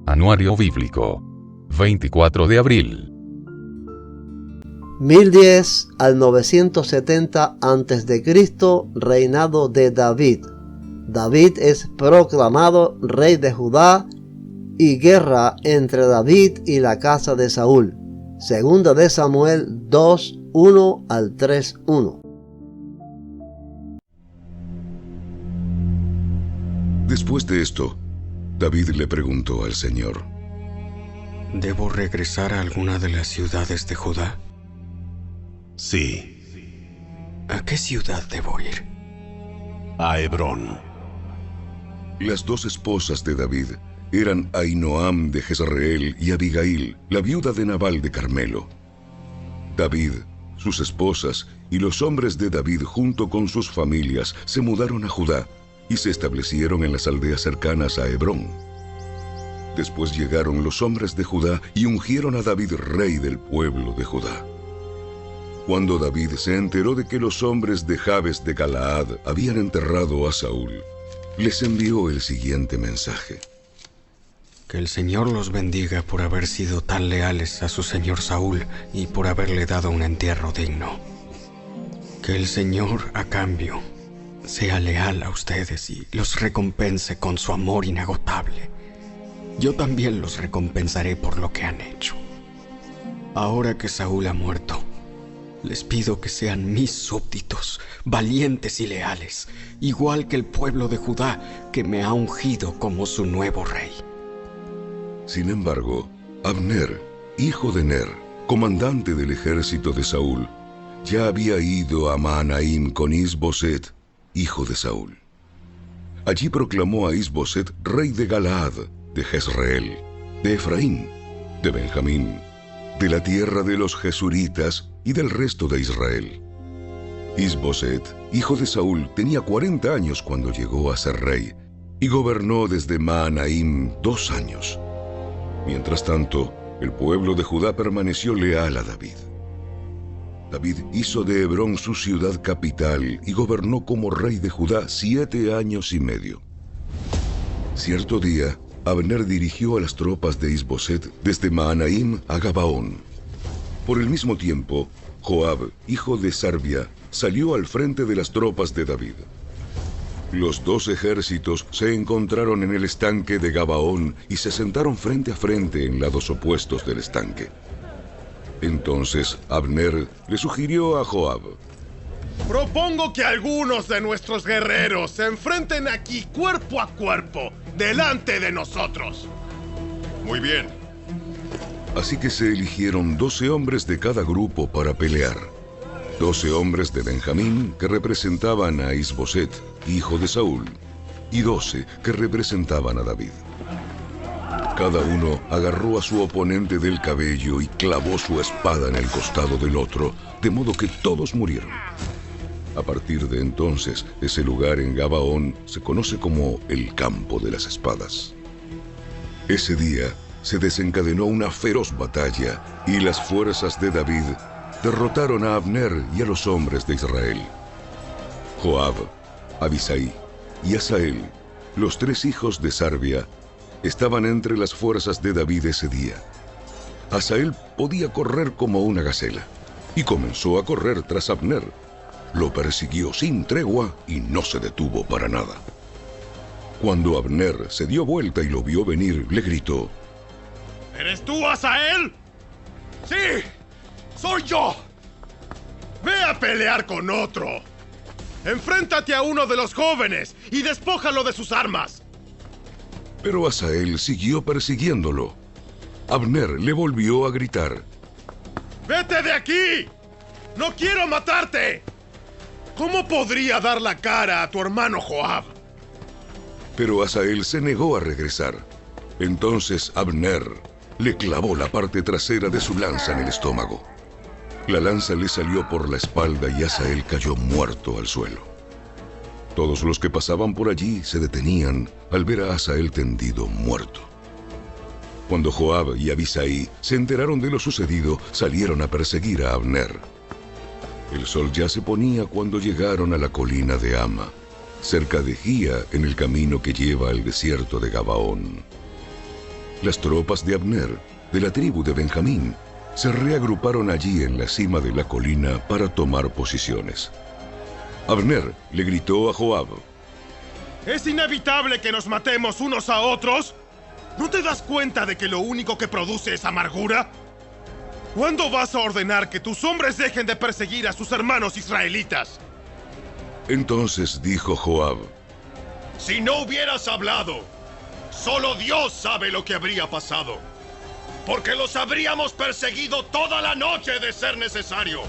Anuario Bíblico. 24 de abril. 1010 al 970 a.C., reinado de David. David es proclamado rey de Judá y guerra entre David y la casa de Saúl. Segunda de Samuel 2, 1 al 3, 1. Después de esto, David le preguntó al Señor: ¿Debo regresar a alguna de las ciudades de Judá? Sí, ¿A qué ciudad debo ir? a Hebrón. Las dos esposas de David eran Ahinoam de Jezreel y Abigail, la viuda de Nabal de Carmelo. David, sus esposas y los hombres de David junto con sus familias se mudaron a Judá y se establecieron en las aldeas cercanas a Hebrón. Después llegaron los hombres de Judá y ungieron a David rey del pueblo de Judá. Cuando David se enteró de que los hombres de Jabes de Galaad habían enterrado a Saúl, les envió el siguiente mensaje: Que el Señor los bendiga por haber sido tan leales a su señor Saúl y por haberle dado un entierro digno. Que el Señor, a cambio, sea leal a ustedes y los recompense con su amor inagotable. Yo también los recompensaré por lo que han hecho. Ahora que Saúl ha muerto, les pido que sean mis súbditos, valientes y leales, igual que el pueblo de Judá, que me ha ungido como su nuevo rey. Sin embargo, Abner, hijo de Ner, comandante del ejército de Saúl, ya había ido a Mahanaim con Is-Boset, hijo de Saúl. Allí proclamó a Is-Boset rey de Galaad, de Jezreel, de Efraín, de Benjamín, de la tierra de los Jesuritas y del resto de Israel. Is-Boset, hijo de Saúl, tenía 40 años cuando llegó a ser rey, y gobernó desde Mahanaim 2 años. Mientras tanto, el pueblo de Judá permaneció leal a David. David hizo de Hebrón su ciudad capital y gobernó como rey de Judá 7 años y medio. Cierto día, Abner dirigió a las tropas de Is-Boset desde Mahanaim a Gabaón. Por el mismo tiempo, Joab, hijo de Sarvia, salió al frente de las tropas de David. Los dos ejércitos se encontraron en el estanque de Gabaón y se sentaron frente a frente en lados opuestos del estanque. Entonces Abner le sugirió a Joab: propongo que algunos de nuestros guerreros se enfrenten aquí cuerpo a cuerpo, delante de nosotros. Muy bien. Así que se eligieron 12 hombres de cada grupo para pelear. 12 hombres de Benjamín que representaban a Is-Boset, hijo de Saúl, y 12 que representaban a David. Cada uno agarró a su oponente del cabello y clavó su espada en el costado del otro, de modo que todos murieron. A partir de entonces, ese lugar en Gabaón se conoce como el Campo de las Espadas. Ese día se desencadenó una feroz batalla y las fuerzas de David derrotaron a Abner y a los hombres de Israel. Joab, Abisai y Asael, los 3 hijos de Sarvia, estaban entre las fuerzas de David ese día. Asael podía correr como una gacela y comenzó a correr tras Abner. Lo persiguió sin tregua y no se detuvo para nada. Cuando Abner se dio vuelta y lo vio venir, le gritó: ¿Eres tú, Asael? ¡Sí! ¡Soy yo! ¡Ve a pelear con otro! ¡Enfréntate a uno de los jóvenes y despójalo de sus armas! Pero Asael siguió persiguiéndolo. Abner le volvió a gritar: ¡Vete de aquí! ¡No quiero matarte! ¿Cómo podría dar la cara a tu hermano Joab? Pero Asael se negó a regresar. Entonces Abner le clavó la parte trasera de su lanza en el estómago. La lanza le salió por la espalda y Asael cayó muerto al suelo. Todos los que pasaban por allí se detenían al ver a Asael tendido muerto. Cuando Joab y Abisai se enteraron de lo sucedido, salieron a perseguir a Abner. El sol ya se ponía cuando llegaron a la colina de Ama, cerca de Gía, en el camino que lleva al desierto de Gabaón. las tropas de Abner, de la tribu de Benjamín, se reagruparon allí en la cima de la colina para tomar posiciones. Abner le gritó a Joab: ¿Es inevitable que nos matemos unos a otros? ¿No te das cuenta de que lo único que produce es amargura? ¿Cuándo vas a ordenar que tus hombres dejen de perseguir a sus hermanos israelitas? Entonces dijo Joab: Si no hubieras hablado, solo Dios sabe lo que habría pasado. Porque los habríamos perseguido toda la noche de ser necesario.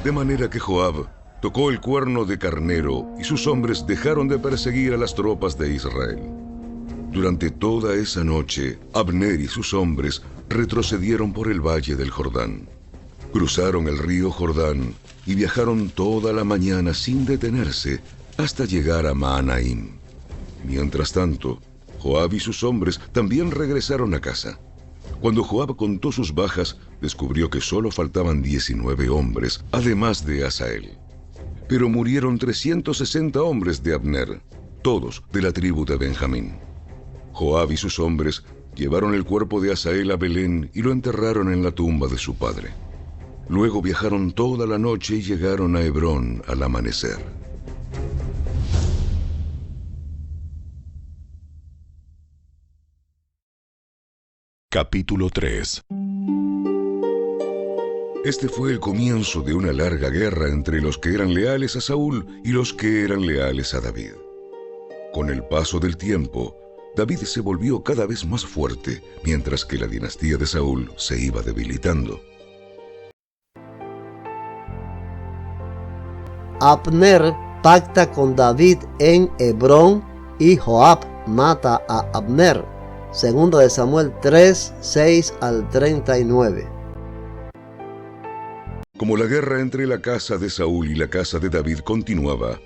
De manera que Joab tocó el cuerno de carnero y sus hombres dejaron de perseguir a las tropas de Israel. Durante toda esa noche, Abner y sus hombres retrocedieron por el valle del Jordán. Cruzaron el río Jordán y viajaron toda la mañana sin detenerse hasta llegar a Mahanaim. Mientras tanto, Joab y sus hombres también regresaron a casa. Cuando Joab contó sus bajas, descubrió que solo faltaban 19 hombres, además de Asael. Pero murieron 360 hombres de Abner, todos de la tribu de Benjamín. Joab y sus hombres llevaron el cuerpo de Asael a Belén y lo enterraron en la tumba de su padre. Luego viajaron toda la noche y llegaron a Hebrón al amanecer. Capítulo 3. Este fue el comienzo de una larga guerra entre los que eran leales a Saúl y los que eran leales a David. Con el paso del tiempo, David se volvió cada vez más fuerte, mientras que la dinastía de Saúl se iba debilitando. Abner pacta con David en Hebrón y Joab mata a Abner. Segunda de Samuel 3, 6 al 39. Como la guerra entre la casa de Saúl y la casa de David continuaba,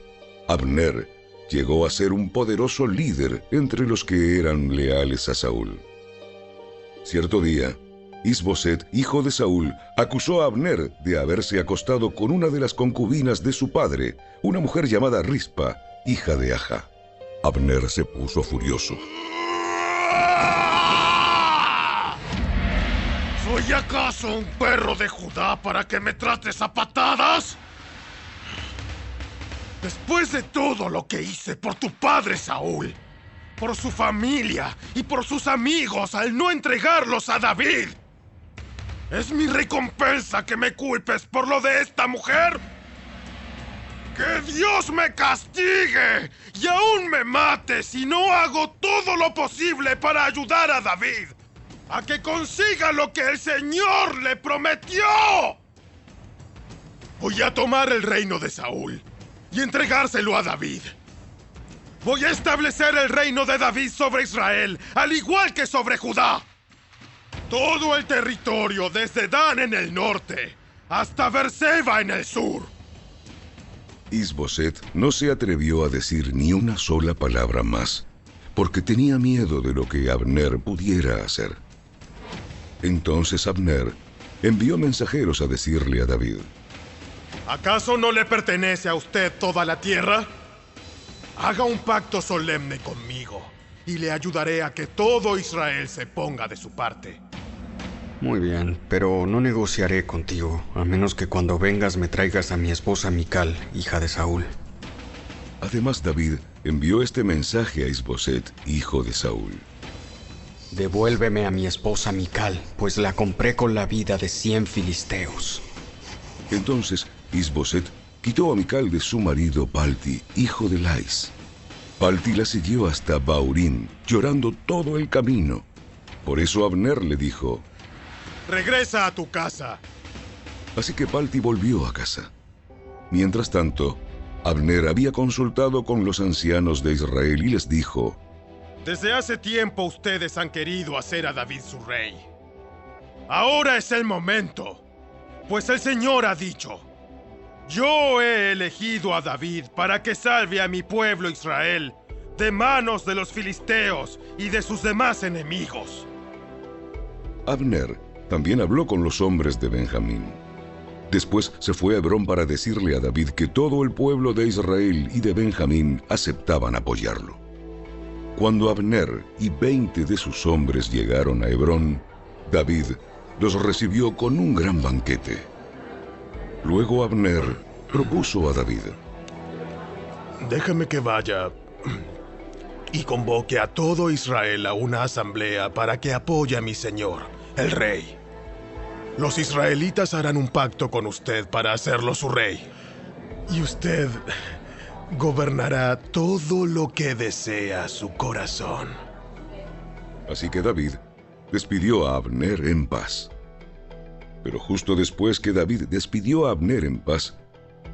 Abner llegó a ser un poderoso líder entre los que eran leales a Saúl. Cierto día, Is-Boset, hijo de Saúl, acusó a Abner de haberse acostado con una de las concubinas de su padre, una mujer llamada Rispa, hija de Aja. Abner se puso furioso. ¿Soy acaso un perro de Judá para que me trates a patadas? Después de todo lo que hice por tu padre Saúl, por su familia y por sus amigos al no entregarlos a David, ¿es mi recompensa que me culpes por lo de esta mujer? ¡Que Dios me castigue y aún me mate si no hago todo lo posible para ayudar a David a que consiga lo que el Señor le prometió! Voy a tomar el reino de Saúl y entregárselo a David. Voy a establecer el reino de David sobre Israel, al igual que sobre Judá. Todo el territorio desde Dan en el norte hasta Beerseba en el sur. Is-Boset no se atrevió a decir ni una sola palabra más, porque tenía miedo de lo que Abner pudiera hacer. Entonces Abner envió mensajeros a decirle a David: ¿Acaso no le pertenece a usted toda la tierra? Haga un pacto solemne conmigo y le ayudaré a que todo Israel se ponga de su parte. Muy bien, pero no negociaré contigo, a menos que cuando vengas me traigas a mi esposa Mical, hija de Saúl. Además, David envió este mensaje a Is-Boset, hijo de Saúl: Devuélveme a mi esposa Mical, pues la compré con la vida de 100 filisteos. Entonces Is-Boset quitó a Mical de su marido Palti, hijo de Lais. Palti la siguió hasta Baurín, llorando todo el camino. Por eso Abner le dijo: Regresa a tu casa. Así que Palti volvió a casa. Mientras tanto, Abner había consultado con los ancianos de Israel y les dijo: Desde hace tiempo ustedes han querido hacer a David su rey. Ahora es el momento, pues el Señor ha dicho: Yo he elegido a David para que salve a mi pueblo Israel de manos de los filisteos y de sus demás enemigos. Abner también habló con los hombres de Benjamín. Después se fue a Hebrón para decirle a David que todo el pueblo de Israel y de Benjamín aceptaban apoyarlo. Cuando Abner y 20 de sus hombres llegaron a Hebrón, David los recibió con un gran banquete. Luego Abner propuso a David: déjame que vaya y convoque a todo Israel a una asamblea para que apoye a mi señor, el rey. Los israelitas harán un pacto con usted para hacerlo su rey. Y usted gobernará todo lo que desea su corazón. Así que David despidió a Abner en paz. Pero justo después que David despidió a Abner en paz,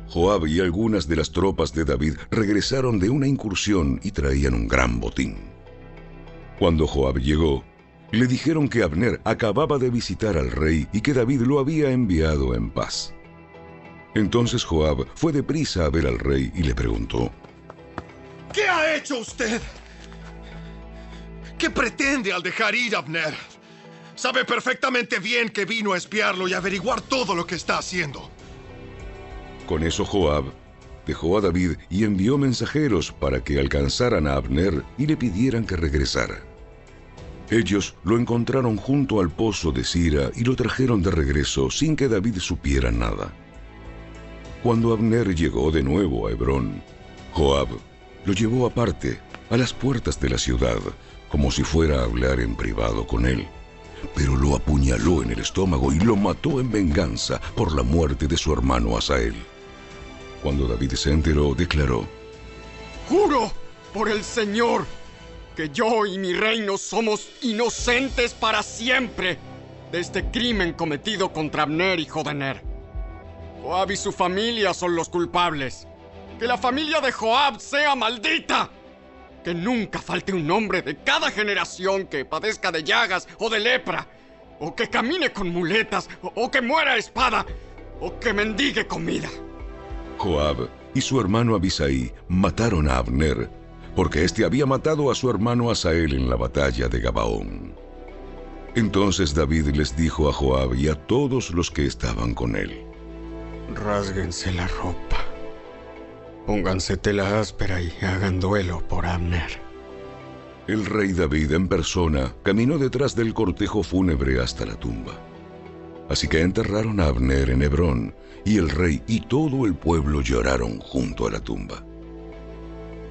Joab y algunas de las tropas de David regresaron de una incursión y traían un gran botín. Cuando Joab llegó, le dijeron que Abner acababa de visitar al rey y que David lo había enviado en paz. Entonces Joab fue deprisa a ver al rey y le preguntó: ¿qué ha hecho usted? ¿Qué pretende al dejar ir a Abner? Sabe perfectamente bien que vino a espiarlo y averiguar todo lo que está haciendo. Con eso Joab dejó a David y envió mensajeros para que alcanzaran a Abner y le pidieran que regresara. Ellos lo encontraron junto al pozo de Sira y lo trajeron de regreso sin que David supiera nada. Cuando Abner llegó de nuevo a Hebrón, Joab lo llevó aparte, a las puertas de la ciudad, como si fuera a hablar en privado con él, pero lo apuñaló en el estómago y lo mató en venganza por la muerte de su hermano Asael. Cuando David se enteró, declaró: Juro por el Señor que yo y mi reino somos inocentes para siempre de este crimen cometido contra Abner, hijo de Ner. Joab y su familia son los culpables. ¡Que la familia de Joab sea maldita! Que nunca falte un hombre de cada generación que padezca de llagas o de lepra, o que camine con muletas, o que muera a espada, o que mendigue comida. Joab y su hermano Abisai mataron a Abner, porque éste había matado a su hermano Asael en la batalla de Gabaón. Entonces David les dijo a Joab y a todos los que estaban con él: Rásguense la ropa, pónganse tela áspera y hagan duelo por Abner. El rey David en persona caminó detrás del cortejo fúnebre hasta la tumba. Así que enterraron a Abner en Hebrón, y el rey y todo el pueblo lloraron junto a la tumba.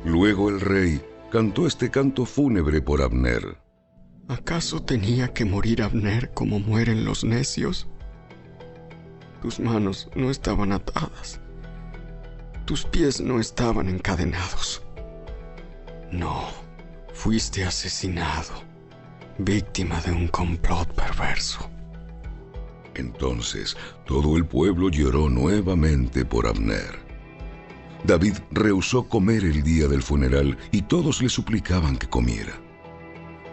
Luego el rey cantó este canto fúnebre por Abner: ¿Acaso tenía que morir Abner como mueren los necios? Tus manos no estaban atadas. Tus pies no estaban encadenados. No, fuiste asesinado, víctima de un complot perverso. Entonces todo el pueblo lloró nuevamente por Abner. David rehusó comer el día del funeral y todos le suplicaban que comiera.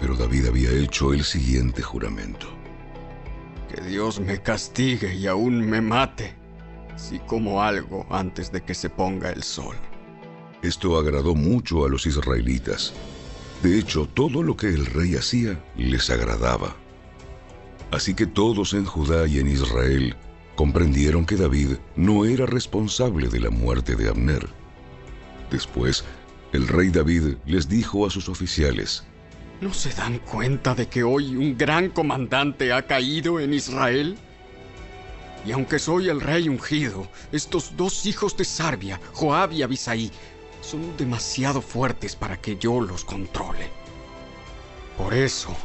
Pero David había hecho el siguiente juramento: Que Dios me castigue y aún me mate si como algo antes de que se ponga el sol. Esto agradó mucho a los israelitas. De hecho, todo lo que el rey hacía les agradaba. Así que todos en Judá y en Israel comprendieron que David no era responsable de la muerte de Abner. Después, el rey David les dijo a sus oficiales: ¿No se dan cuenta de que hoy un gran comandante ha caído en Israel? Y aunque soy el rey ungido, estos dos hijos de Sarbia, Joab y Abisai, son demasiado fuertes para que yo los controle. Por eso,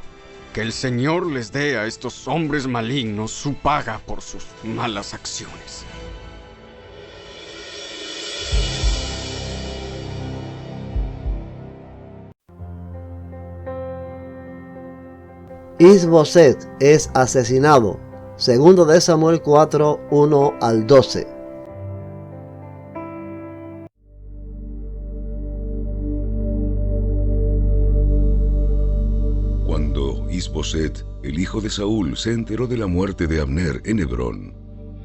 que el Señor les dé a estos hombres malignos su paga por sus malas acciones. Is-Boset es asesinado. Segundo de Samuel 4, 1 al 12. Cuando Is-Boset, el hijo de Saúl, se enteró de la muerte de Abner en Hebrón,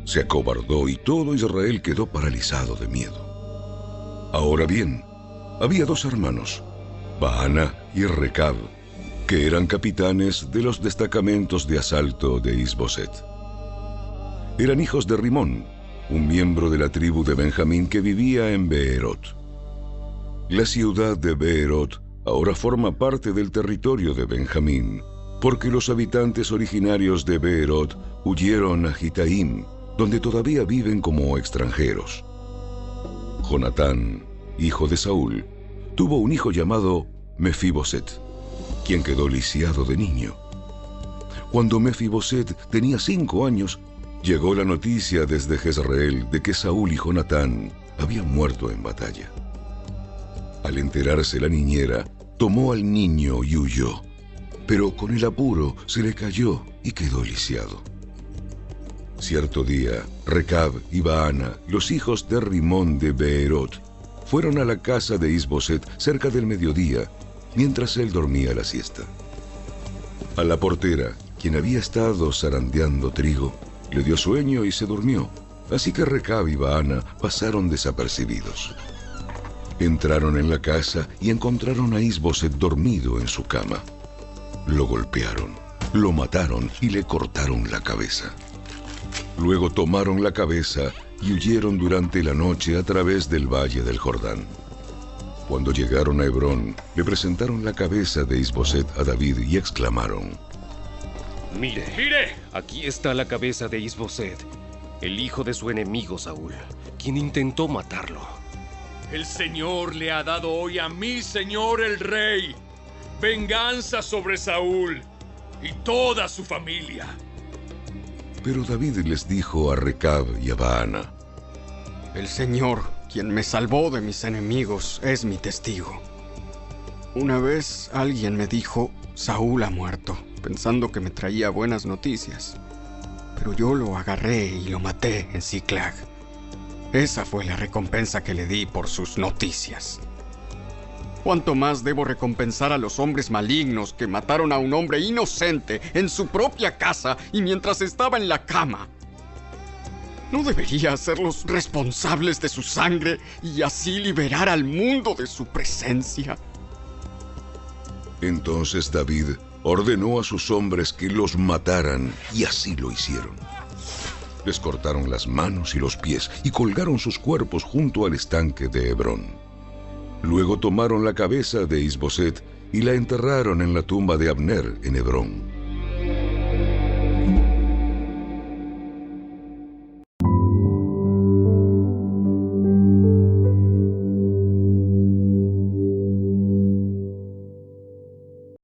se acobardó y todo Israel quedó paralizado de miedo. Ahora bien, había dos hermanos, Baana y Recab, que eran capitanes de los destacamentos de asalto de Is-Boset. Eran hijos de Rimón, un miembro de la tribu de Benjamín que vivía en Beerot. La ciudad de Beerot ahora forma parte del territorio de Benjamín, porque los habitantes originarios de Beerot huyeron a Gitaim, donde todavía viven como extranjeros. Jonatán, hijo de Saúl, tuvo un hijo llamado Mefiboset, quien quedó lisiado de niño. Cuando Mefiboset tenía 5 años, llegó la noticia desde Jezreel de que Saúl y Jonatán habían muerto en batalla. Al enterarse la niñera, tomó al niño y huyó, pero con el apuro se le cayó y quedó lisiado. Cierto día, Recab y Baana, los hijos de Rimón de Beerot, fueron a la casa de Isboset cerca del mediodía, mientras él dormía la siesta. A la portera, quien había estado zarandeando trigo, le dio sueño y se durmió, así que Recab y Baana pasaron desapercibidos. Entraron en la casa y encontraron a Isboset dormido en su cama. Lo golpearon, lo mataron y le cortaron la cabeza. Luego tomaron la cabeza y huyeron durante la noche a través del valle del Jordán. Cuando llegaron a Hebrón, le presentaron la cabeza de Isboset a David y exclamaron: ¡Mire! ¡Mire! Aquí está la cabeza de Isboset, el hijo de su enemigo Saúl, quien intentó matarlo. El Señor le ha dado hoy a mi señor el rey venganza sobre Saúl y toda su familia. Pero David les dijo a Recab y a Baana: El Señor, quien me salvó de mis enemigos, es mi testigo. Una vez alguien me dijo: Saúl ha muerto, pensando que me traía buenas noticias. Pero yo lo agarré y lo maté en Ziklag. Esa fue la recompensa que le di por sus noticias. ¿Cuánto más debo recompensar a los hombres malignos que mataron a un hombre inocente en su propia casa y mientras estaba en la cama? ¿No debería hacerlos responsables de su sangre y así liberar al mundo de su presencia? Entonces David ordenó a sus hombres que los mataran, y así lo hicieron. Les cortaron las manos y los pies y colgaron sus cuerpos junto al estanque de Hebrón. Luego tomaron la cabeza de Isboset y la enterraron en la tumba de Abner en Hebrón.